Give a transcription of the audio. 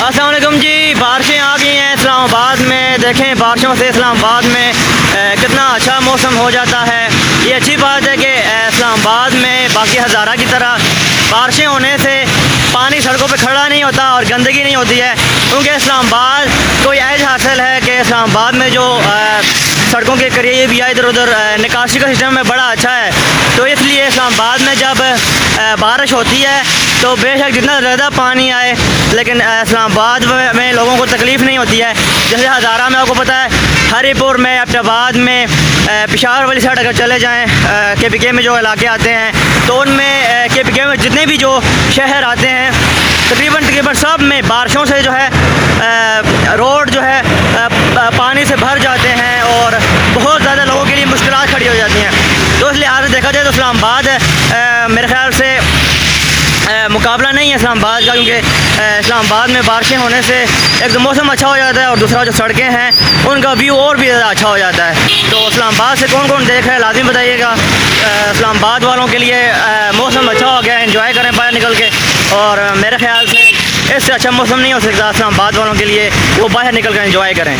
अस्सलाम वालेकुम जी। बारिशें आ गई हैं इस्लामाबाद में। देखें बारिशों से इस्लामाबाद में कितना अच्छा मौसम हो जाता है। ये अच्छी बात है कि इस्लामाबाद में बाकी हज़ारा की तरह बारिशें होने से पानी सड़कों पे खड़ा नहीं होता और गंदगी नहीं होती है, क्योंकि इस्लामाबाद को एज हासिल है कि इस्लामाबाद में जो सड़कों के करीब या इधर उधर निकासी का सिस्टम में बड़ा अच्छा है। तो इसलिए इस्लामाबाद में जब बारिश होती है तो बेशक जितना ज़्यादा पानी आए, लेकिन इस्लामाबाद में लोगों को तकलीफ़ नहीं होती है। जैसे हज़ारा में आपको पता है, हरीपुर में, अब्टाबाद में, पेशावर वाली साइड अगर चले जाएँ, KPK में जो इलाके आते हैं तो उनमें KPK में जितने भी जो शहर आते हैं तकरीबन सब में बारिशों से जो है रोड जो है पानी से भर जाते हैं और बहुत ज़्यादा लोगों के लिए मुश्किलात खड़ी हो जाती हैं। तो इस लिहाज से देखा जाए तो इस्लामाबाद मेरे ख्याल से मुकाबला नहीं है इस्लामाबाद का, क्योंकि इस्लामाबाद में बारिशें होने से एक तो मौसम अच्छा हो जाता है और दूसरा जो सड़कें हैं उनका व्यू और भी ज़्यादा अच्छा हो जाता है। तो इस्लामाबाद से कौन कौन देख रहे हैं लाजिम बताइएगा। इस्लामाबाद वालों के लिए मौसम अच्छा हो गया, एंजॉय करें बाहर निकल के। और मेरे ख्याल से इससे अच्छा मौसम नहीं हो सकता इस्लामाबाद वालों के लिए, वो बाहर निकल कर एंजॉय करें।